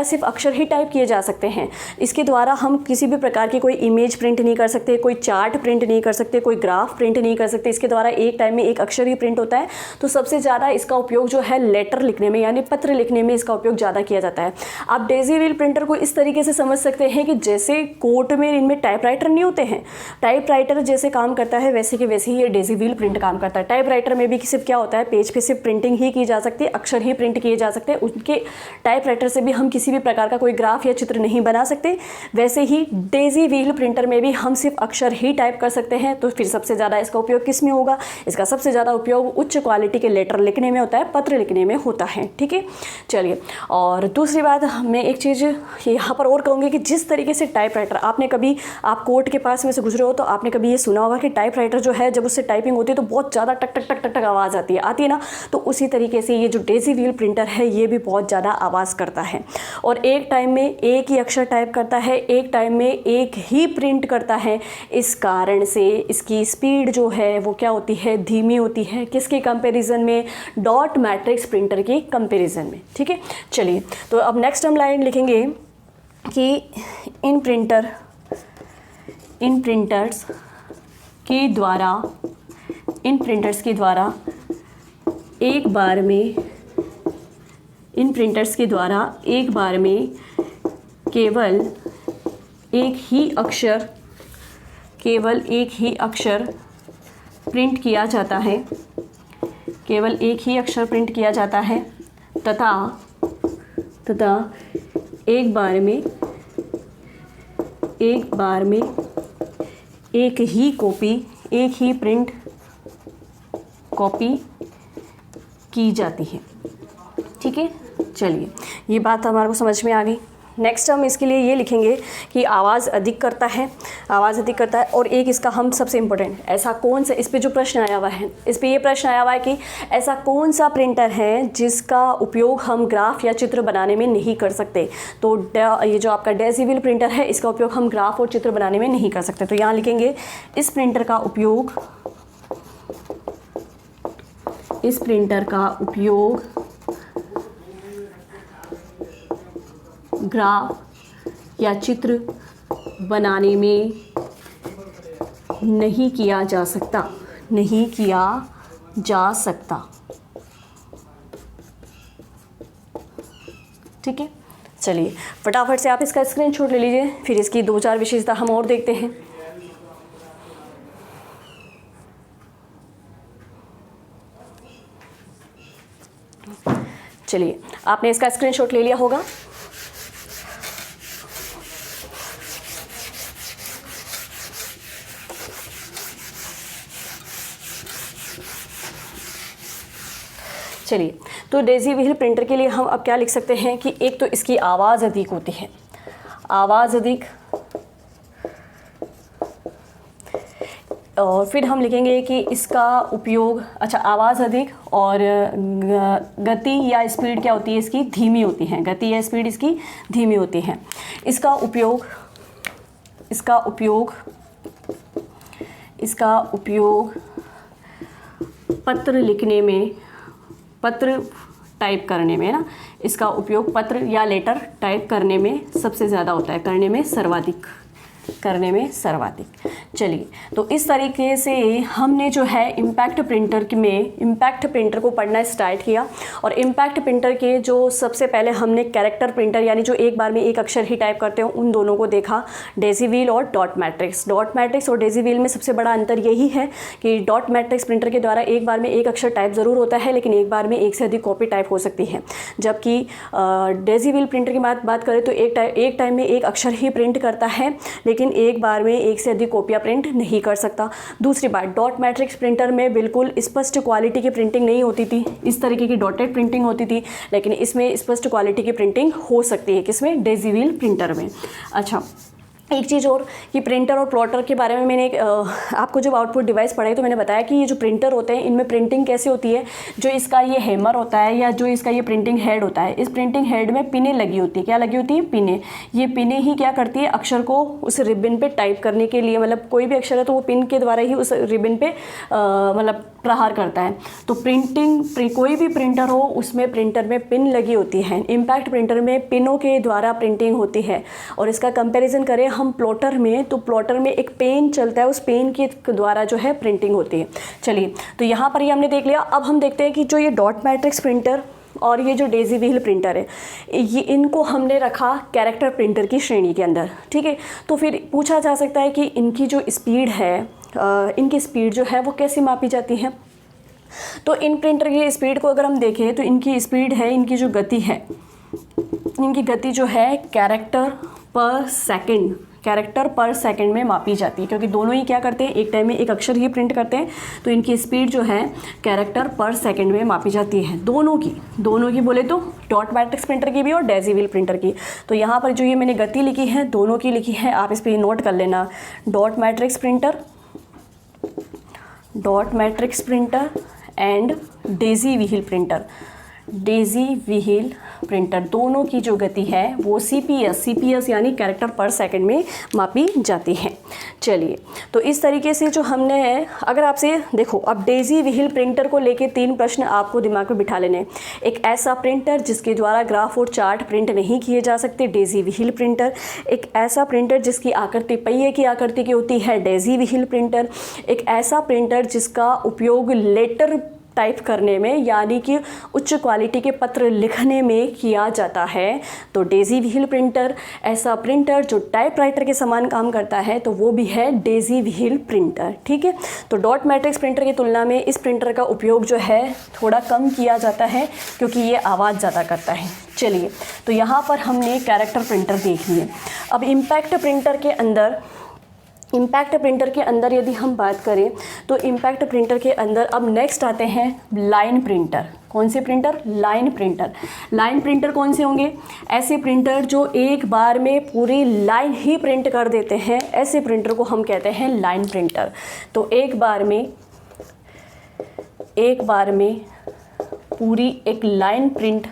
सिर्फ अक्षर ही टाइप किए जा सकते हैं। इसके द्वारा हम किसी भी प्रकार की कोई इमेज प्रिंट नहीं कर सकते, कोई चार्ट प्रिंट नहीं कर सकते, कोई ग्राफ प्रिंट नहीं कर सकते। इसके द्वारा एक टाइम में एक अक्षर ही प्रिंट होता है। तो सबसे ज़्यादा इसका उपयोग जो है लेटर लिखने में यानी पत्र लिखने में इसका उपयोग ज़्यादा किया जाता है। आप डेजी व्हील प्रिंटर को इस तरीके से समझ सकते हैं कि जैसे कोर्ट में इनमें टाइपराइटर नहीं होते हैं, टाइपराइटर जैसे काम करता है वैसे के वैसे ही ये डेजी व्हील प्रिंट काम करता है। टाइपराइटर में भी सिर्फ क्या होता है, पेज पे सिर्फ प्रिंटिंग ही की जा सकती है, अक्षर ही प्रिंट किए जा सकते हैं। उनके टाइपराइटर से भी हम किसी भी प्रकार का कोई ग्राफ या चित्र नहीं बना सकते। वैसे ही डेजी व्हील प्रिंटर में भी हम सिर्फ अक्षर ही टाइप कर सकते हैं। तो फिर सबसे ज़्यादा इसका उपयोग किस में होगा? इसका सबसे ज़्यादा उपयोग उच्च क्वालिटी के लेटर लिखने में होता है, पत्र लिखने में होता है, ठीक है। चलिए, और दूसरी बात मैं एक चीज़ यहाँ पर और कहूँगी कि जिस तरीके से टाइपराइटर, आप कोर्ट के पास में से गुजरे हो तो आपने कभी ये सुना होगा कि टाइपराइटर जो है जब उससे टाइपिंग होती है तो बहुत ज़्यादा टक टक टक टक टक आवाज़ आती है ना। तो उसी तरीके से ये जो डेजी व्हील प्रिंटर है ये भी बहुत ज़्यादा आवाज़ करता है और एक टाइम में एक ही अक्षर टाइप करता है, एक टाइम में एक ही प्रिंट करता है। इस कारण से इसकी स्पीड जो है वो क्या होती है? धीमी होती है। किसके कंपैरिजन में? डॉट मैट्रिक्स प्रिंटर के कंपैरिजन में, ठीक है। चलिए, तो अब नेक्स्ट हम लाइन लिखेंगे कि इन प्रिंटर्स के द्वारा एक बार में केवल एक ही अक्षर प्रिंट किया जाता है, तथा एक बार में एक ही प्रिंट कॉपी की जाती है। ठीक है, चलिए ये बात हमारे को समझ में आ गई। नेक्स्ट हम इसके लिए ये लिखेंगे कि आवाज़ अधिक करता है, और एक इसका हम सबसे इम्पोर्टेंट, ऐसा कौन सा, इस पे जो प्रश्न आया हुआ है, इस पे ये प्रश्न आया हुआ है कि ऐसा कौन सा प्रिंटर है जिसका उपयोग हम ग्राफ या चित्र बनाने में नहीं कर सकते। तो ये जो आपका डेज़ीविल प्रिंटर है, इसका उपयोग हम ग्राफ और चित्र बनाने में नहीं कर सकते। तो यहाँ लिखेंगे इस प्रिंटर का उपयोग ग्राफ या चित्र बनाने में नहीं किया जा सकता। ठीक है, चलिए फटाफट से आप इसका स्क्रीनशॉट ले लीजिए, फिर इसकी 2-4 विशेषता हम और देखते हैं। चलिए, आपने इसका स्क्रीनशॉट ले लिया होगा। चलिए, तो डेज़ीविल प्रिंटर के लिए हम अब क्या लिख सकते हैं कि एक तो इसकी आवाज़ अधिक होती है, और फिर हम लिखेंगे कि इसका उपयोग, अच्छा आवाज़ अधिक और गति या स्पीड क्या होती है इसकी, धीमी होती है, गति या स्पीड इसकी धीमी होती है। इसका उपयोग पत्र टाइप करने में ना, इसका उपयोग पत्र या लेटर टाइप करने में सबसे ज़्यादा होता है, करने में सर्वाधिक। चलिए, तो इस तरीके से हमने जो है इम्पैक्ट प्रिंटर को पढ़ना स्टार्ट किया। और इम्पैक्ट प्रिंटर के जो सबसे पहले हमने कैरेक्टर प्रिंटर, यानी जो एक बार में एक अक्षर ही टाइप करते हो, उन दोनों को देखा, डेज़ीविल और डॉट मैट्रिक्स और डेज़ीविल में सबसे बड़ा अंतर यही है कि डॉट मैट्रिक्स प्रिंटर के द्वारा एक बार में एक अक्षर टाइप ज़रूर होता है, लेकिन एक बार में एक से अधिक कॉपी टाइप हो सकती है। जबकि डेज़ीविल प्रिंटर की बात करें तो एक टाइम में एक अक्षर ही प्रिंट करता है, लेकिन एक बार में एक से अधिक कॉपियाँ प्रिंट नहीं कर सकता। दूसरी बात, डॉट मैट्रिक्स प्रिंटर में बिल्कुल स्पष्ट क्वालिटी की प्रिंटिंग नहीं होती थी, इस तरीके की डॉटेड प्रिंटिंग होती थी, लेकिन इसमें स्पष्ट क्वालिटी की प्रिंटिंग हो सकती है, किसमें, डेज़ीविल प्रिंटर में। अच्छा, एक चीज़ और कि प्रिंटर और प्लॉटर के बारे में मैंने आपको जब आउटपुट डिवाइस पढ़ाई तो मैंने बताया कि ये जो प्रिंटर होते हैं इनमें प्रिंटिंग कैसे होती है। जो इसका ये हैमर होता है या जो इसका ये प्रिंटिंग हेड होता है, इस प्रिंटिंग हेड में पिनें लगी होती है। क्या लगी होती है? पिनें। ये पिनें ही क्या करती है, अक्षर को उस रिबन पे टाइप करने के लिए, मतलब कोई भी अक्षर है तो वो पिन के द्वारा ही उस रिबन पे मतलब प्रहार करता है। तो कोई भी प्रिंटर हो उसमें प्रिंटर में पिन लगी होती है। इम्पैक्ट प्रिंटर में पिनों के द्वारा प्रिंटिंग होती है। और इसका कंपैरिजन करें हम प्लॉटर में, तो प्लॉटर में एक पेन चलता है, उस पेन के द्वारा जो है प्रिंटिंग होती है। चलिए, तो यहाँ पर ये हमने देख लिया। अब हम देखते हैं कि जो ये डॉट मैट्रिक्स प्रिंटर और ये जो डेज़ीविल प्रिंटर है, ये इनको हमने रखा कैरेक्टर प्रिंटर की श्रेणी के अंदर। ठीक है, तो फिर पूछा जा सकता है कि इनकी जो स्पीड है, इनकी स्पीड जो है वो कैसे मापी जाती है। तो इन प्रिंटर की स्पीड को अगर हम देखें तो इनकी स्पीड है, इनकी जो गति है, इनकी गति जो है कैरेक्टर पर सेकंड में मापी जाती है, क्योंकि दोनों ही क्या करते हैं, एक टाइम में एक अक्षर ही प्रिंट करते हैं। तो इनकी स्पीड जो है कैरेक्टर पर सेकंड में मापी जाती है, दोनों की बोले तो डॉट मैट्रिक्स प्रिंटर की भी और डेज़ीविल प्रिंटर की। तो यहाँ पर जो ये मैंने गति लिखी है, दोनों की लिखी है, आप इस पर नोट कर लेना। Dot matrix printer and daisy wheel printer, दोनों की जो गति है वो CPS यानी कैरेक्टर पर सेकंड में मापी जाती है। चलिए, तो इस तरीके से जो हमने, अगर आपसे देखो, अब डेज़ीविल प्रिंटर को लेके 3 प्रश्न आपको दिमाग में बिठा लेने। एक ऐसा प्रिंटर जिसके द्वारा ग्राफ और चार्ट प्रिंट नहीं किए जा सकते, डेज़ीविल प्रिंटर। एक ऐसा प्रिंटर जिसकी आकृति पहिए की आकृति की होती है, डेज़ीविल प्रिंटर। एक ऐसा प्रिंटर जिसका उपयोग लेटर टाइप करने में, यानी कि उच्च क्वालिटी के पत्र लिखने में किया जाता है, तो डेज़ीविल प्रिंटर। ऐसा प्रिंटर जो टाइपराइटर के समान काम करता है, तो वो भी है डेज़ीविल प्रिंटर। ठीक है, तो डॉट मैट्रिक्स प्रिंटर की तुलना में इस प्रिंटर का उपयोग जो है थोड़ा कम किया जाता है, क्योंकि ये आवाज़ ज़्यादा करता है। चलिए, तो यहाँ पर हमने कैरेक्टर प्रिंटर देख लिए। अब इम्पैक्ट प्रिंटर के अंदर इम्पैक्ट प्रिंटर के अंदर यदि हम बात करें तो इम्पैक्ट प्रिंटर के अंदर अब नेक्स्ट आते हैं लाइन प्रिंटर। कौन से printer? Line printer. Line printer कौन से होंगे? ऐसे प्रिंटर जो एक बार में पूरी लाइन ही प्रिंट कर देते हैं, ऐसे प्रिंटर को हम कहते हैं लाइन प्रिंटर। तो एक बार में पूरी एक लाइन प्रिंट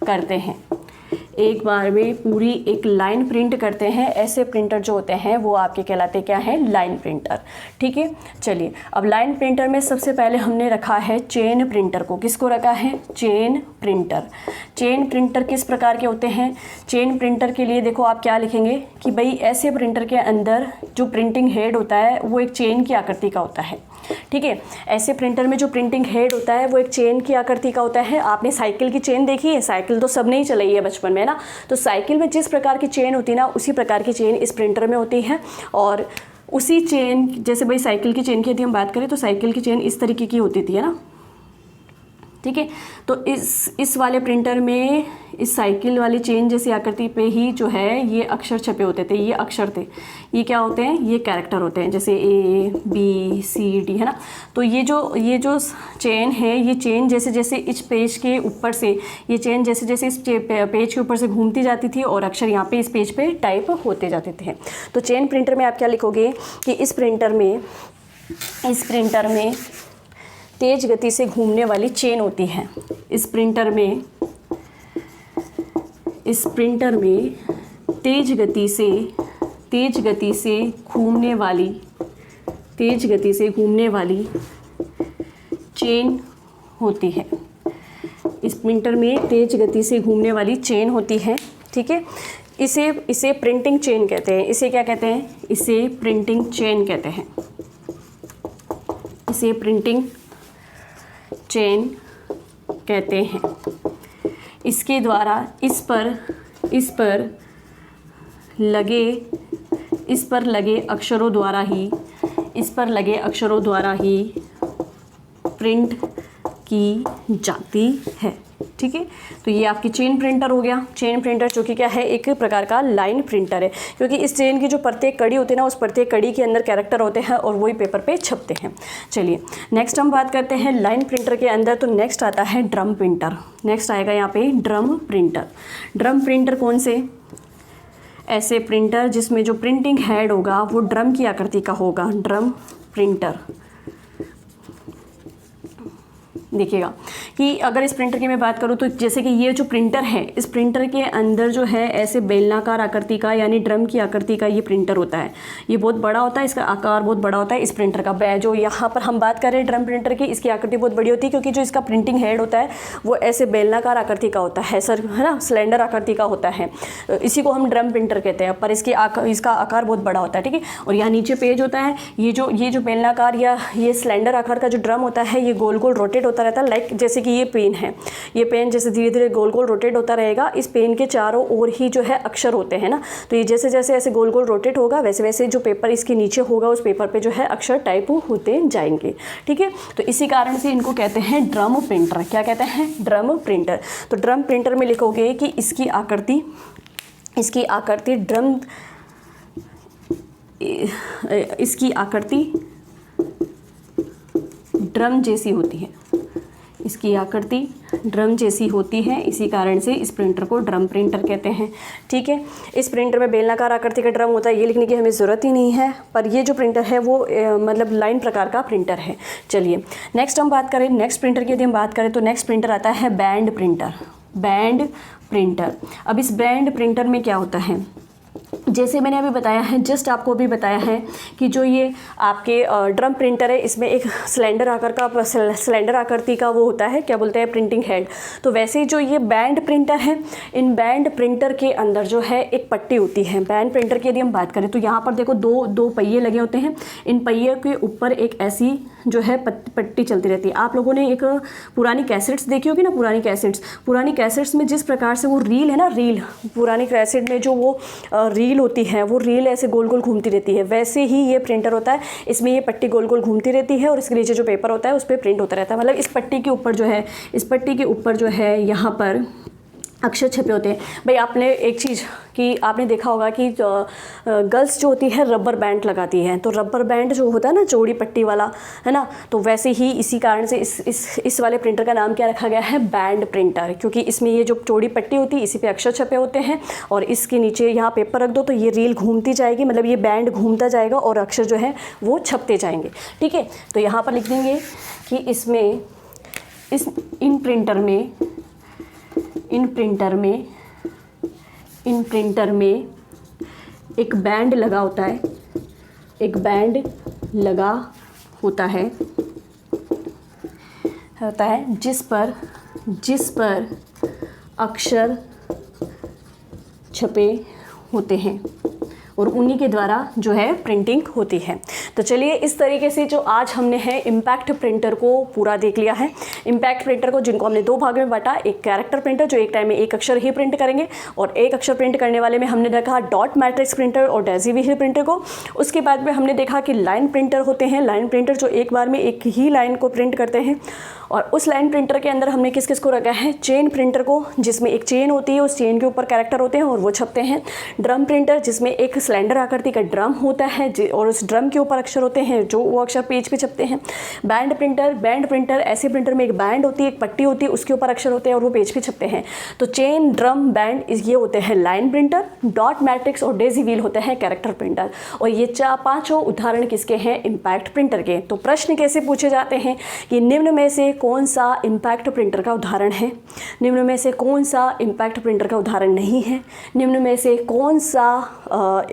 करते हैं, एक बार में पूरी एक लाइन प्रिंट करते हैं। ऐसे प्रिंटर जो होते हैं वो आपके कहलाते क्या हैं? Line printer. ठीक है, चलिए अब लाइन प्रिंटर में सबसे पहले हमने रखा है चेन प्रिंटर को। किसको रखा है? Chain printer. चेन प्रिंटर किस प्रकार के होते हैं? चेन प्रिंटर के लिए देखो आप क्या लिखेंगे कि भाई ऐसे प्रिंटर के अंदर जो प्रिंटिंग हेड होता है वो एक चेन की आकृति का होता है। ठीक है, ऐसे प्रिंटर में जो प्रिंटिंग हेड होता है वो एक चेन की आकृति का होता है। आपने साइकिल की चेन देखी है? साइकिल तो सबने ही चलाई है बचपन में ना, तो साइकिल में जिस प्रकार की चेन होती है ना, उसी प्रकार की चेन इस प्रिंटर में होती है। और उसी चेन, जैसे भाई साइकिल की चेन की यदि हम बात करें तो साइकिल की चेन इस तरीके की होती थी, है ना। ठीक है, तो इस वाले प्रिंटर में इस साइकिल वाली चेन जैसी आकृति पे ही जो है ये अक्षर छपे होते थे। ये अक्षर थे, ये क्या होते हैं? ये कैरेक्टर होते हैं, जैसे ABCD, है ना। तो ये जो चेन है, ये चेन जैसे जैसे इस पेज के ऊपर से, ये चेन जैसे जैसे इस पेज के ऊपर से घूमती जाती थी और अक्षर यहाँ पे इस पेज पे टाइप होते जाते थे। तो चेन प्रिंटर में आप क्या लिखोगे कि इस प्रिंटर में तेज गति से घूमने वाली चेन होती है। इस प्रिंटर में तेज गति से घूमने वाली चेन होती है। इस प्रिंटर में तेज गति से घूमने वाली चेन होती है। ठीक है, इसे प्रिंटिंग चेन कहते हैं। इसे क्या कहते हैं? इसे प्रिंटिंग चेन कहते हैं। इसे प्रिंटिंग चेन कहते हैं। इसके द्वारा इस पर लगे अक्षरों द्वारा ही प्रिंट की जाती है। ठीक है, तो ये आपकी चेन प्रिंटर हो गया। चेन प्रिंटर जो कि क्या है? एक प्रकार का लाइन प्रिंटर है, क्योंकि इस चेन की जो प्रत्येक कड़ी होती है ना, उस प्रत्येक कड़ी के अंदर कैरेक्टर होते हैं और वही पेपर पे छपते हैं। चलिए नेक्स्ट हम बात करते हैं लाइन प्रिंटर के अंदर। तो नेक्स्ट आता है ड्रम प्रिंटर। नेक्स्ट आएगा यहाँ पे ड्रम प्रिंटर। ड्रम प्रिंटर कौन से? ऐसे प्रिंटर जिसमें जो प्रिंटिंग हेड होगा वो ड्रम की आकृति का होगा। Drum printer. देखिएगा कि अगर इस प्रिंटर की मैं बात करूँ तो जैसे कि ये जो प्रिंटर है, इस प्रिंटर के अंदर जो है ऐसे बेलनाकार आकृति का यानी ड्रम की आकृति का ये प्रिंटर होता है। ये बहुत बड़ा होता है, इसका आकार बहुत बड़ा होता है इस प्रिंटर का। जो यहाँ पर हम बात कर रहे हैं ड्रम प्रिंटर की, इसकी आकृति बहुत बड़ी होती है, क्योंकि जो इसका प्रिंटिंग हेड होता है वो ऐसे बेलनाकार आकृति का होता है, सर है ना, सिलेंडर आकृति का होता है। इसी को हम ड्रम प्रिंटर कहते हैं, पर इसका आकार बहुत बड़ा होता है। ठीक है, और यहाँ नीचे पेज होता है। ये जो बेलनाकार या ये सिलेंडर आकार का जो ड्रम होता है, ये गोल गोल रोटेट होता रहता है। लाइक जैसे कि ये पेन है, ये पेन जैसे धीरे धीरे गोल गोल रोटेट होता रहेगा। इस पेन के चारों ओर ही जो है अक्षर होते हैं ना, तो ये जैसे जैसे ऐसे गोल गोल रोटेट होगा वैसे वैसे जो पेपर इसके नीचे होगा उस पेपर पे जो है अक्षर टाइप होते जाएंगे। ठीक है, तो इसी कारण से इनको कहते हैं ड्रम प्रिंटर। क्या कहते हैं? Drum printer. तो ड्रम प्रिंटर में लिखोगे कि इसकी आकृति ड्रम जैसी होती है। इसकी आकृति ड्रम जैसी होती है, इसी कारण से इस प्रिंटर को ड्रम प्रिंटर कहते हैं। ठीक है, इस प्रिंटर में बेलनाकार आकृति का ड्रम होता है, ये लिखने की हमें ज़रूरत ही नहीं है, पर ये जो प्रिंटर है वो मतलब लाइन प्रकार का प्रिंटर है। चलिए नेक्स्ट हम बात करें, नेक्स्ट प्रिंटर की यदि हम बात करें तो नेक्स्ट प्रिंटर आता है बैंड प्रिंटर। Band printer. अब इस बैंड प्रिंटर में क्या होता है? जैसे मैंने अभी बताया है, जस्ट आपको अभी बताया है कि जो ये आपके ड्रम प्रिंटर है, इसमें एक सिलेंडर आकृति का वो होता है, क्या बोलते हैं, प्रिंटिंग हेड। तो वैसे ही जो ये बैंड प्रिंटर है, इन बैंड प्रिंटर के अंदर जो है एक पट्टी होती है। बैंड प्रिंटर की यदि हम बात करें तो यहाँ पर देखो दो पहिए लगे होते हैं। इन पहिए के ऊपर एक ऐसी जो है पट्टी चलती रहती है। आप लोगों ने एक पुरानी कैसेट्स देखी होगी ना, पुरानी कैसेट्स में जिस प्रकार से वो रील है ना, रील, पुरानी कैसेट में जो वो रील होती है, वो रील ऐसे गोल गोल घूमती रहती है, वैसे ही ये प्रिंटर होता है। इसमें ये पट्टी गोल गोल घूमती रहती है और इसके नीचे जो पेपर होता है उस पर प्रिंट होता रहता है। मतलब इस पट्टी के ऊपर जो है यहाँ पर अक्षर छपे होते हैं। भाई आपने एक चीज़ कि आपने देखा होगा कि गर्ल्स जो होती है रबर बैंड लगाती हैं, तो रबर बैंड जो होता है ना चौड़ी पट्टी वाला, है ना, तो वैसे ही इसी कारण से इस वाले प्रिंटर का नाम क्या रखा गया है, बैंड प्रिंटर, क्योंकि इसमें ये जो चौड़ी पट्टी होती है इसी पे अक्षर छपे होते हैं और इसके नीचे यहाँ पेपर रख दो तो ये रील घूमती जाएगी, मतलब ये बैंड घूमता जाएगा और अक्षर जो है वो छपते जाएंगे। ठीक है, तो यहाँ पर लिख देंगे कि इसमें इन प्रिंटर में एक बैंड लगा होता है, एक बैंड लगा होता है जिस पर अक्षर छपे होते हैं और उन्हीं के द्वारा जो है प्रिंटिंग होती है। तो चलिए इस तरीके से जो आज हमने है इम्पैक्ट प्रिंटर को पूरा देख लिया है। इम्पैक्ट प्रिंटर को जिनको हमने दो भाग में बांटा, एक कैरेक्टर प्रिंटर जो एक टाइम में एक अक्षर ही प्रिंट करेंगे और एक अक्षर प्रिंट करने वाले में हमने देखा डॉट मैट्रिक्स प्रिंटर और डेसिव्हिल प्रिंटर को। उसके बाद में हमने देखा कि लाइन प्रिंटर होते हैं, लाइन प्रिंटर जो एक बार में एक ही लाइन को प्रिंट करते हैं और उस लाइन प्रिंटर के अंदर हमने किस किस को रखा है, चेन प्रिंटर को जिसमें एक चेन होती है, उस चेन के ऊपर कैरेक्टर होते हैं और वो छपते हैं। ड्रम प्रिंटर जिसमें एक सिलेंडर आकृति का ड्रम होता है और उस ड्रम के ऊपर अक्षर होते हैं जो वो अक्षर पेज पे छपते हैं। बैंड प्रिंटर ऐसे प्रिंटर में एक बैंड होती है, एक पट्टी होती है, उसके ऊपर अक्षर होते हैं और वो पेज पे छपते हैं। तो चेन, ड्रम, बैंड ये होते हैं लाइन प्रिंटर, डॉट मैट्रिक्स और डेसिव्हिल होते हैं कैरेक्टर प्रिंटर। और ये पांचों उदाहरण किसके हैं, इम्पैक्ट प्रिंटर के। तो प्रश्न कैसे पूछे जाते हैं कि निम्न में से कौन सा इम्पैक्ट प्रिंटर का उदाहरण है, निम्न में से कौन सा इम्पैक्ट प्रिंटर का उदाहरण नहीं है, निम्न में से कौन सा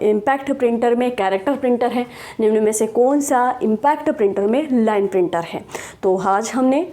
इम्पैक्ट प्रिंटर में कैरेक्टर प्रिंटर है, निम्न में से कौन सा इम्पैक्ट प्रिंटर में लाइन प्रिंटर है। तो आज हमने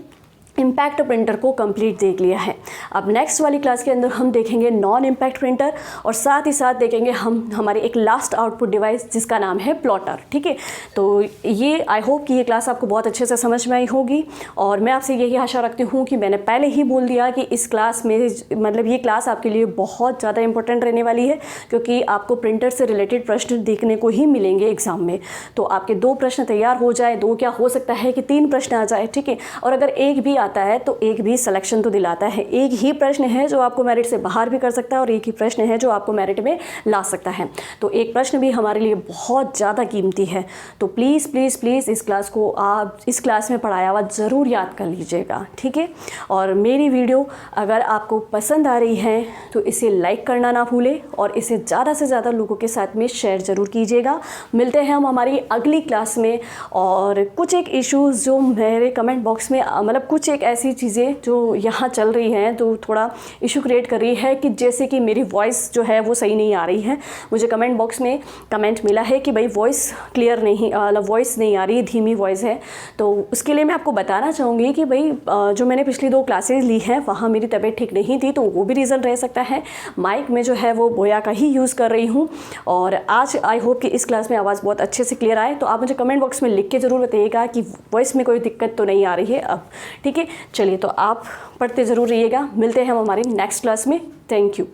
इम्पैक्ट प्रिंटर को कंप्लीट देख लिया है। अब नेक्स्ट वाली क्लास के अंदर हम देखेंगे नॉन इम्पैक्ट प्रिंटर और साथ ही साथ देखेंगे हम हमारी एक लास्ट आउटपुट डिवाइस जिसका नाम है प्लॉटर। ठीक है, तो ये आई होप कि ये क्लास आपको बहुत अच्छे से समझ में आई होगी और मैं आपसे यही आशा रखती हूँ कि मैंने पहले ही बोल दिया कि इस क्लास में मतलब ये क्लास आपके लिए बहुत ज़्यादा इंपॉर्टेंट रहने वाली है क्योंकि आपको प्रिंटर से रिलेटेड प्रश्न देखने को ही मिलेंगे एग्जाम में। तो आपके 2 प्रश्न तैयार हो जाए, 2 क्या हो सकता है कि 3 प्रश्न आ जाए। ठीक है, और अगर एक भी आता है तो एक भी सिलेक्शन तो दिलाता है। एक ही प्रश्न है जो आपको मेरिट से बाहर भी कर सकता है और एक ही प्रश्न है जो आपको मेरिट में ला सकता है। तो एक प्रश्न भी हमारे लिए बहुत ज़्यादा कीमती है। तो प्लीज़ प्लीज़ प्लीज़ इस क्लास को आप इस क्लास में पढ़ाया हुआ ज़रूर याद कर लीजिएगा। ठीक है, और मेरी वीडियो अगर आपको पसंद आ रही है तो इसे लाइक करना ना भूलें और इसे ज़्यादा से ज़्यादा लोगों के साथ में शेयर ज़रूर कीजिएगा। मिलते हैं हम हमारी अगली क्लास में और कुछ एक इश्यूज़ जो मेरे कमेंट बॉक्स में मतलब कुछ एक ऐसी चीज़ें जो यहाँ चल रही हैं तो थोड़ा इशू क्रिएट कर रही है कि जैसे कि मेरी वॉइस जो है वो सही नहीं आ रही है। मुझे कमेंट बॉक्स में कमेंट मिला है कि भाई वॉइस क्लियर नहीं, मतलब वॉइस नहीं आ रही, धीमी वॉइस है। तो उसके लिए मैं आपको बताना चाहूँगी कि भाई जो मैंने पिछली 2 क्लासेस ली हैं वहाँ मेरी तबीयत ठीक नहीं थी तो वो भी रीज़न रह सकता है। माइक में जो है वो बोया का ही यूज़ कर रही हूँ और आज आई होप कि इस क्लास में आवाज़ बहुत अच्छे से क्लियर आए। तो आप मुझे कमेंट बॉक्स में लिख के ज़रूर बताइएगा कि वॉइस में कोई दिक्कत तो नहीं आ रही है अब। ठीक है, चलिए तो आप पढ़ते ज़रूर रहिएगा। मिलते हैं हम हमारी नेक्स्ट क्लास में। Thank you.